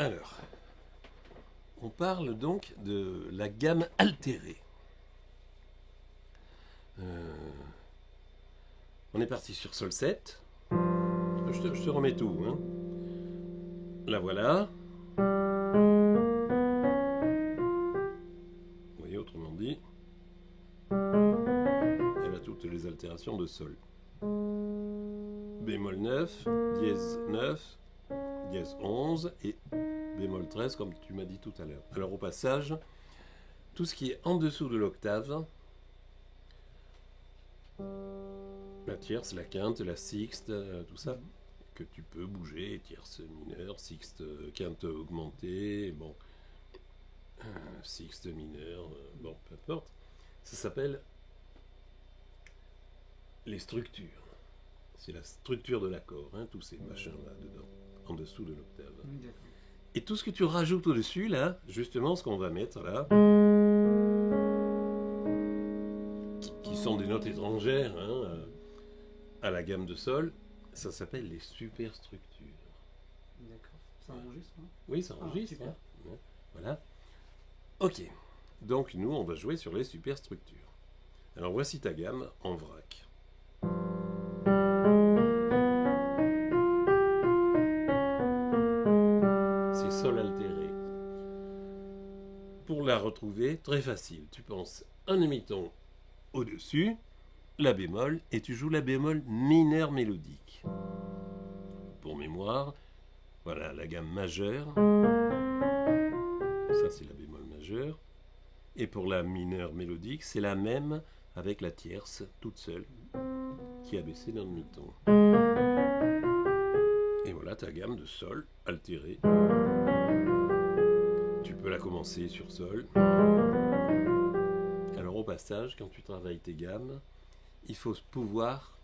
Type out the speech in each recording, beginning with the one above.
Alors, on parle donc de la gamme altérée. On est parti sur Sol 7. Je te remets tout. Hein. La voilà. Vous voyez, autrement dit, elle a toutes les altérations de Sol. Bémol 9, dièse 9, dièse 11 et bémol 13 comme tu m'as dit tout à l'heure. Alors au passage, tout ce qui est en dessous de l'octave, la tierce, la quinte, la sixte, tout ça, que tu peux bouger, tierce mineure, sixte, quinte augmentée, bon, sixte mineure, bon, peu importe. Ça s'appelle les structures. C'est la structure de l'accord, hein, tous ces machins là dedans, en dessous de l'octave. Et tout ce que tu rajoutes au-dessus, là, justement, ce qu'on va mettre là, qui sont des notes étrangères hein, à la gamme de sol, ça s'appelle les superstructures. D'accord. Ça enregistre, hein? Oui, ça enregistre. Super. Hein. Voilà. Ok. Donc, nous, on va jouer sur les superstructures. Alors, voici ta gamme en vrac. C'est sol altéré. Pour la retrouver, très facile. Tu penses un demi-ton au-dessus, la bémol, et tu joues la bémol mineure mélodique. Pour mémoire, voilà la gamme majeure. Ça, c'est la bémol majeure. Et pour la mineure mélodique, c'est la même avec la tierce, toute seule, qui a baissé d'un demi-ton. Et voilà ta gamme de sol altérée. Tu peux la commencer sur sol. Alors au passage, quand tu travailles tes gammes, il faut pouvoir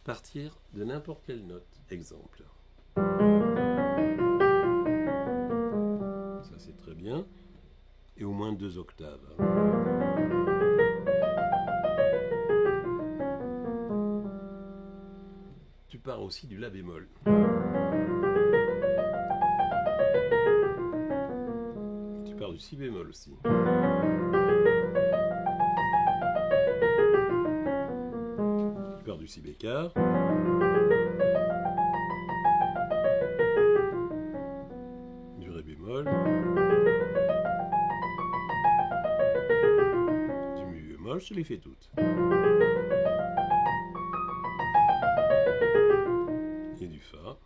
partir de n'importe quelle note. Exemple. Ça c'est très bien. Et au moins 2 octaves. Tu pars aussi du la bémol. Tu pars du si bémol aussi. Tu pars du si bécard. Du ré bémol. Du mi bémol, je te les fais toutes. Et du fa.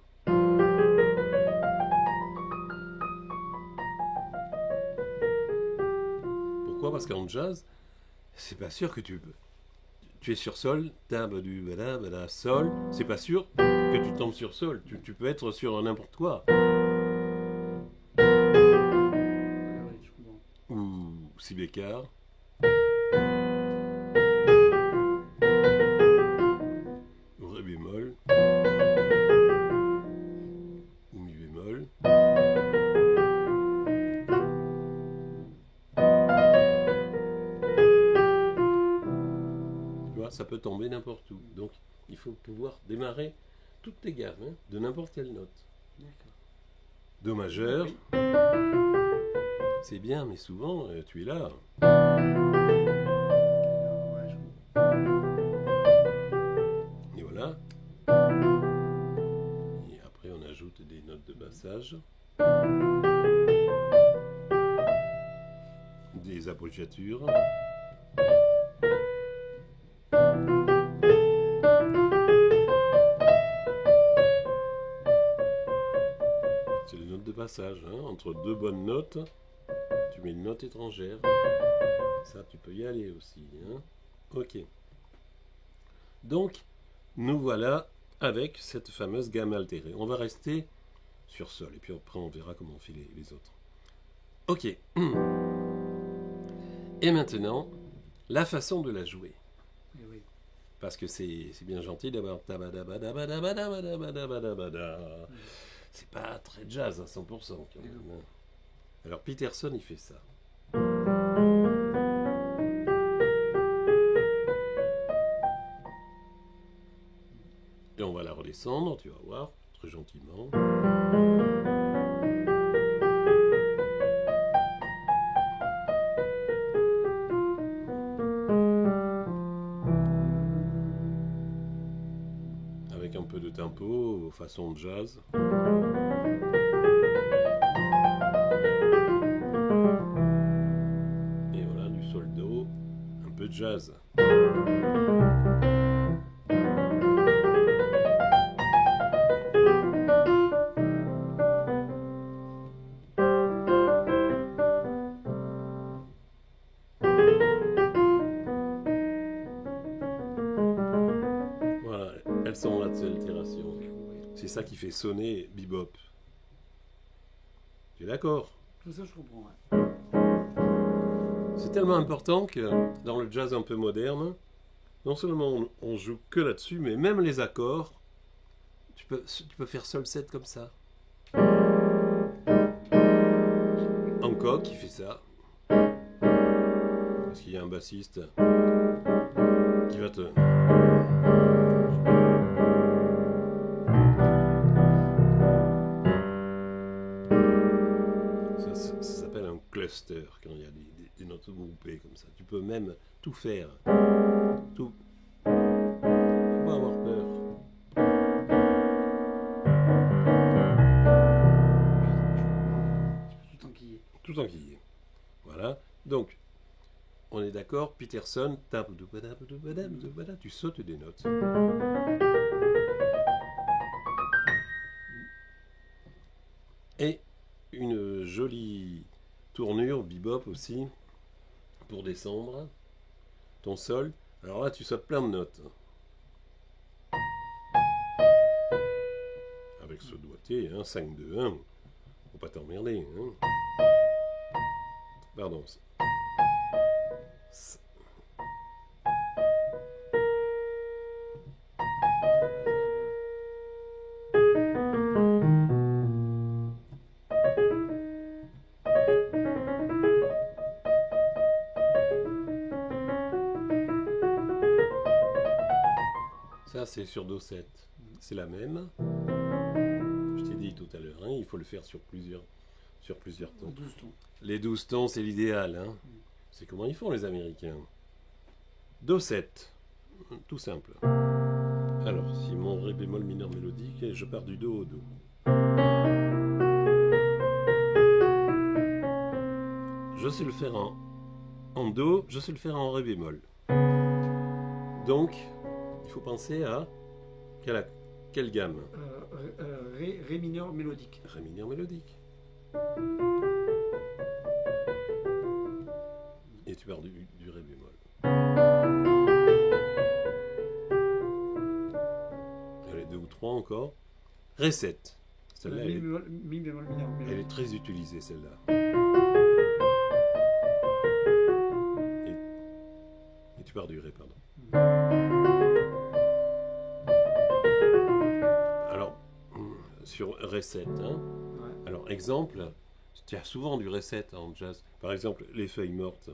Pourquoi? Parce qu'en jazz, c'est pas sûr que tu es sur sol, timbre du bada, bada, sol, c'est pas sûr que tu tombes sur sol. Tu peux être sur n'importe quoi. Ah oui, je comprends. Ou si bécard. Ou ré bémol. Ou mi bémol. Tu vois, ça peut tomber n'importe où. Donc, il faut pouvoir démarrer toutes tes gammes, hein, de n'importe quelle note. D'accord. Do majeur, Oui. c'est bien, mais souvent, tu es là. Ouais, je comprends. Et voilà. Et après, on ajoute des notes de passage. Des appoggiatures. C'est les notes de passage. Hein. Entre 2 bonnes notes, tu mets une note étrangère. Ça, tu peux y aller aussi. Hein. Ok. Donc, nous voilà avec cette fameuse gamme altérée. On va rester sur sol. Et puis après, on verra comment on fait les autres. Ok. Et maintenant, la façon de la jouer. Eh oui. Parce que c'est bien gentil d'avoir c'est pas très jazz à 100% quand même. Hein. Alors Peterson il fait ça. Et on va la redescendre, tu vas voir, très gentiment. solo façon jazz. Et voilà, du soldo, un peu de jazz. Voilà, elles sont là, ces altérations. C'est ça qui fait sonner bebop. Tu es d'accord? Tout ça, je comprends, ouais. C'est tellement important que dans le jazz un peu moderne, non seulement on joue que là-dessus, mais même les accords, tu peux faire sol 7 comme ça. Hancock qui fait ça. Parce qu'il y a un bassiste qui va te... Ça s'appelle un cluster quand il y a des notes groupées comme ça. Tu peux même tout faire. Tout. Faut pas avoir peur. Tout enquillé. Tout enquillé. Voilà. Donc, on est d'accord, Peterson tape, tu sautes des notes. Et une jolie tournure bebop aussi pour descendre ton sol. Alors là, tu sautes plein de notes. Avec ce doigté, hein, 5, 2, 1. Faut pas t'emmerder. Hein. Pardon. Ça, c'est sur Do 7. C'est la même. Je t'ai dit tout à l'heure, hein, il faut le faire sur plusieurs tons. 12 tons. Les 12 tons, c'est l'idéal. Hein. C'est comment ils font, les Américains. Do 7. Tout simple. Alors, si mon Ré bémol mineur mélodique, je pars du Do au Do. Je sais le faire en Do, je sais le faire en Ré bémol. Donc, il faut penser à quelle gamme? Ré mineur mélodique. Ré mineur mélodique. Et tu pars du Ré bémol. Allez, 2 ou 3 encore. Ré 7. Celle-là, Mi bémol mineur elle mélodique. est très utilisée, celle-là. Et tu pars du Ré, pardon. Alors, sur Ré 7, hein. Ouais. Alors, exemple, tu as souvent du Ré 7 en jazz. Par exemple, les feuilles mortes.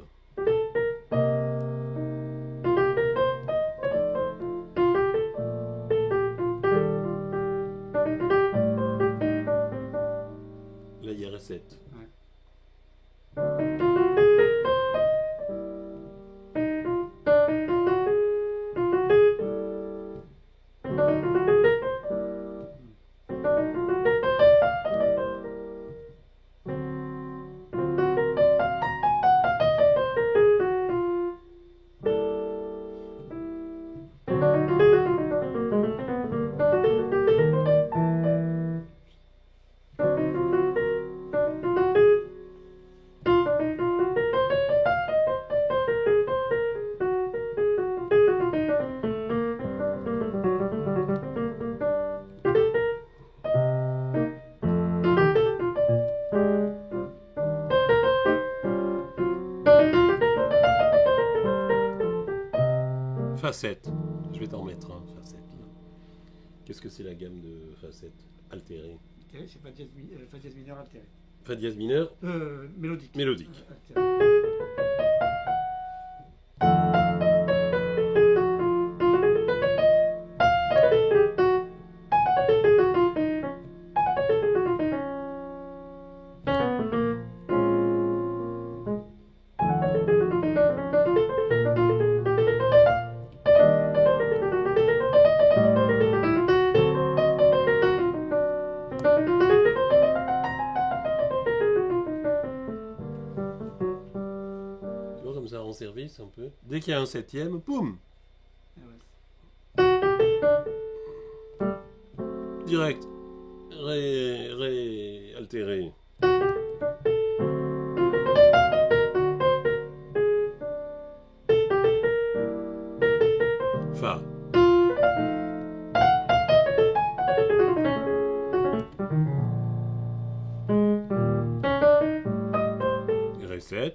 Là, il y a Ré 7. Ouais. Facette. Je vais t'en mettre un, facette. Qu'est-ce que c'est la gamme de facette altérée? Altéré, c'est fa dièse mineur altéré. Fa dièse mineur, Mélodique. mélodique. Altéré. rend service un peu. Dès qu'il y a un septième, poum, Ah ouais. direct, ré altéré. Fa. Ré7.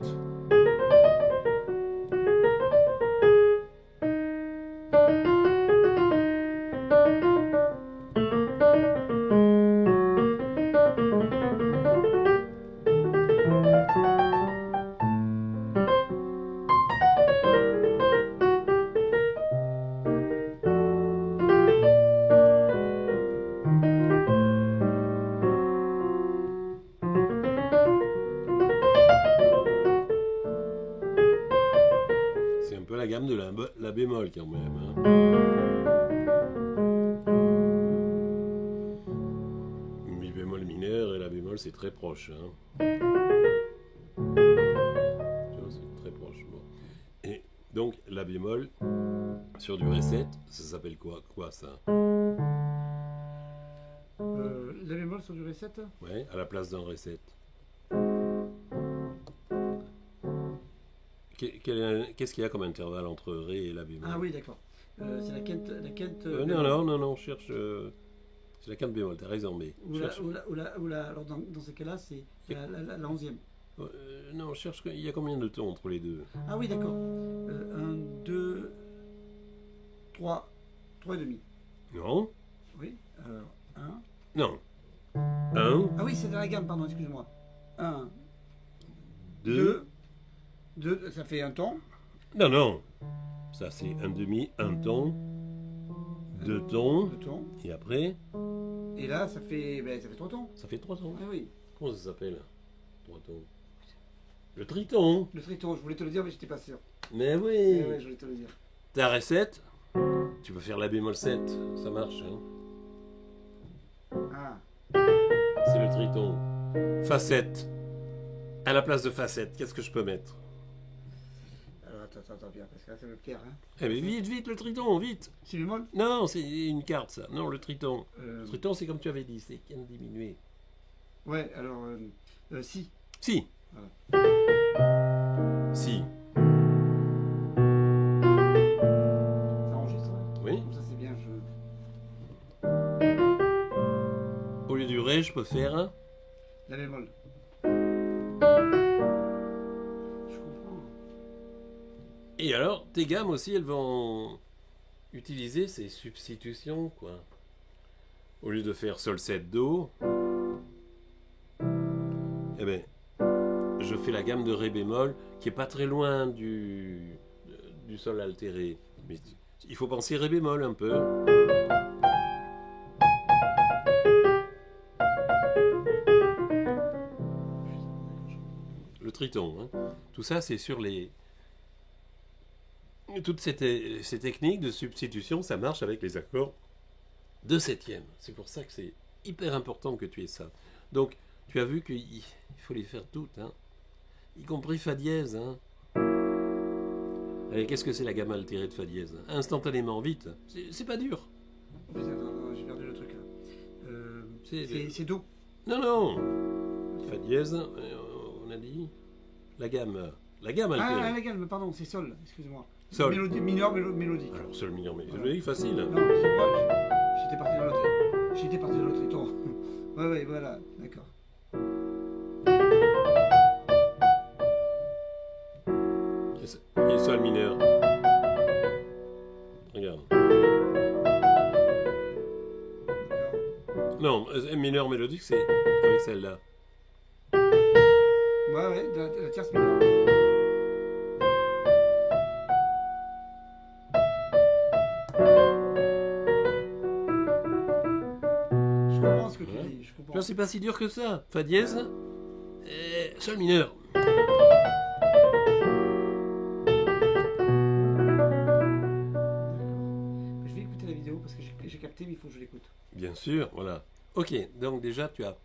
C'est un peu la gamme de la bémol quand même. Hein. Mi bémol mineur et la bémol c'est très proche. Hein. Tu vois, c'est très proche. Bon. Et donc la bémol sur du Ré7, ça s'appelle quoi ça? La bémol sur du Ré7. Ouais, à la place d'un Ré7. Qu'est-ce qu'il y a comme intervalle entre Ré et la bémol? Ah oui, d'accord. C'est la quinte. Non, cherche. C'est la quinte bémol, t'as raison, mais. Alors dans ce cas-là, c'est la 11e. Non, cherche. Il y a combien de tons entre les deux? Ah oui, d'accord. 1, 2, 3, 3 et demi. Non. Oui. 1. Non. 1, Ah oui, c'est dans la gamme, pardon, excuse-moi. 1, 2. 2, ça fait un ton. Non. Ça, c'est un demi, un ton, deux tons. 2 tons. Et après, Et là, ça fait 3 tons. ça fait 3 tons. Ah oui. Comment ça s'appelle? 3 tons. Le triton. Le triton, je voulais te le dire, mais j'étais pas sûr. Mais oui. Ouais, je voulais te le dire. T'as Ré7. Tu peux faire la bémol 7. Ça marche. Hein. Ah. C'est le triton. Fa7. À la place de Fa7, qu'est-ce que je peux mettre? Alors attends bien, parce que là, ça me perd. Hein. Eh mais vite, le triton, vite. Si bémol. Non, c'est une carte, ça. Non, le triton. Euh, Le triton, c'est comme tu avais dit, c'est qui a diminué. Ouais, alors si. Si. Si. Ça enregistre. Hein. Oui. Comme ça, c'est bien. Au lieu du Ré, je peux faire. La bémol. Je comprends. Et alors, tes gammes aussi, elles vont utiliser ces substitutions, quoi. Au lieu de faire Sol 7 Do, eh ben, je fais la gamme de Ré bémol qui est pas très loin du Sol altéré. Mais il faut penser Ré bémol un peu. Le triton. Hein. Tout ça, c'est sur les... Toutes ces techniques de substitution, ça marche avec les accords de septième. C'est pour ça que c'est hyper important que tu aies ça. Donc, tu as vu qu'il faut les faire toutes, hein, y compris Fa dièse. Hein. Allez, qu'est-ce que c'est la gamme altérée de Fa dièse? Instantanément, vite. C'est pas dur. Oh, putain, non, j'ai perdu le truc là. C'est Do. Non. Fa dièse, on a dit la gamme altérée. Ah, la gamme, pardon, c'est Sol, excusez-moi. Sol. Mineur, mélodique. Alors, Sol mineur mélodique, facile. Non, c'est moi, j'étais parti dans l'autre triton. Ouais, voilà, d'accord. Et Sol mineur. Regarde. Non, mineur mélodique, c'est avec celle-là. Ouais, la tierce mineure. Je comprends ce que tu dis, je comprends. Tu vois, c'est pas si dur que ça. Fa dièse, Sol mineur. Je vais écouter la vidéo parce que j'ai capté, mais il faut que je l'écoute. Bien sûr, voilà. Ok, donc déjà, tu as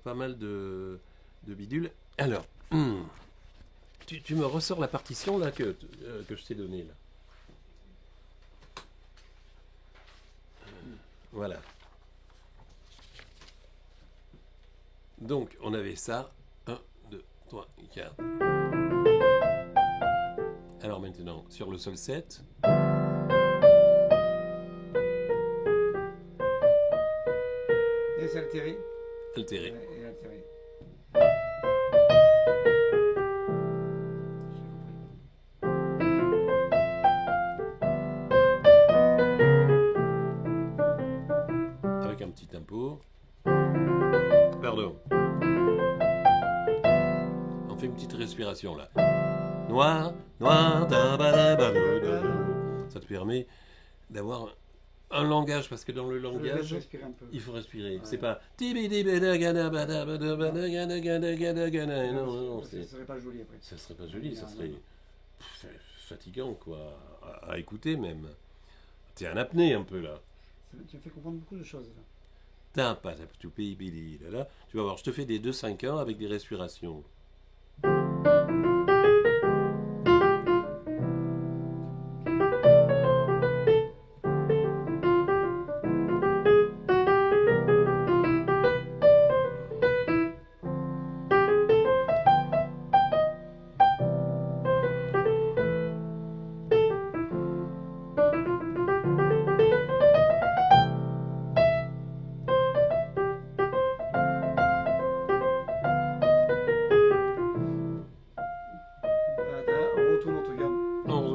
pas mal de bidules. Alors, tu me ressors la partition là que je t'ai donnée là. Voilà. Donc, on avait ça. 1, 2, 3, 4. Alors maintenant, sur le sol 7. Et c'est altéré. Altéré. Ouais, et altéré. Avec un petit tempo. Pardon. On fait une petite respiration là. Noir, noir, da, ba, da, ba, da, da, da. Ça te permet d'avoir un langage, parce que dans le langage, il faut respirer. Ouais. C'est pas. Non, non, ça serait pas joli après. Ça serait pas joli, ça serait fatigant quoi, à écouter même. T'es en apnée un peu là. Tu me fais comprendre beaucoup de choses là. Tu vas voir, je te fais des 2-5-1 avec des respirations.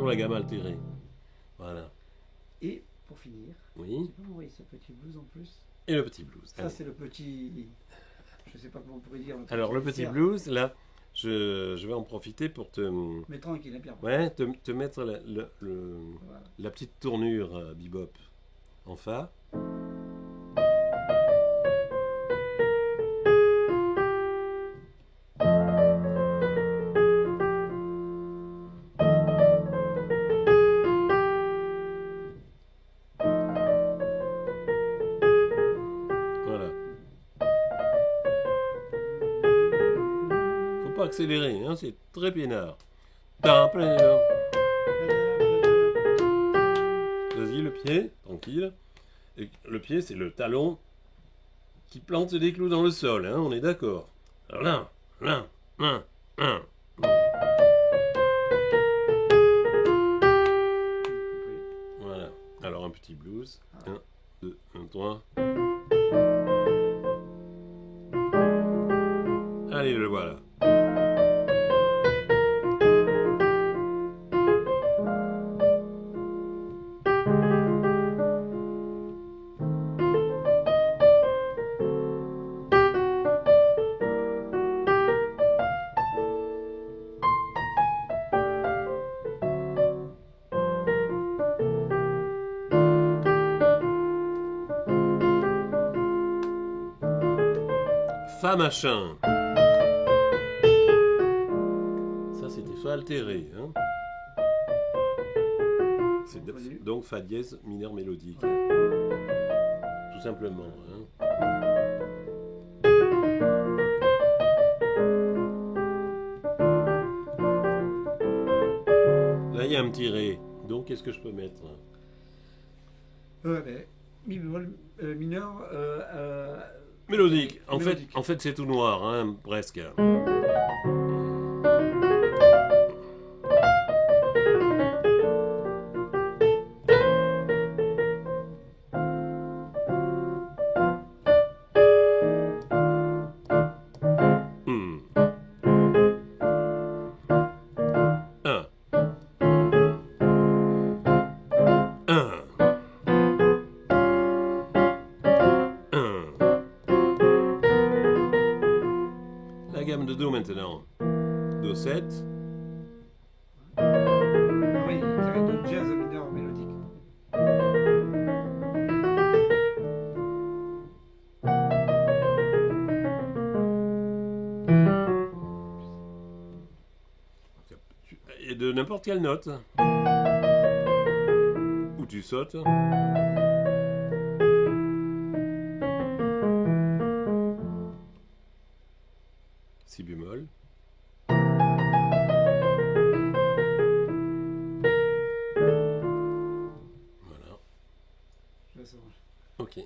La gamme altérée. Voilà. Et pour finir, oui. Tu peux m'envoyer ce petit blues en plus. Et le petit blues. Ça, c'est le petit. Je sais pas comment on pourrait dire. Alors, le petit blues, là, je vais en profiter pour te. Mais tranquille, Pierre. Ouais, te mettre la petite tournure bebop en fa. Accéléré, hein, c'est très peinard. Vas-y, le pied, tranquille. Et le pied, c'est le talon qui plante des clous dans le sol, hein, on est d'accord. Alors là, là, là, là. Voilà. Alors un petit blues. 1, 2, 1, 3. Allez, le voilà. Fa machin. Ça c'était fa altéré. Hein. C'est donc fa dièse mineur mélodique. Tout simplement. Hein. Là il y a un petit ré. Donc qu'est-ce que je peux mettre? Mi bémol mineur. Mélodique. Mélodique. En fait, c'est tout noir, hein, presque. Gamme de Do maintenant. Do 7. Oui, c'est de jazz mineur mélodique. Et de n'importe quelle note. Où tu sautes. Si bémol. Ouais, ça marche. Ok.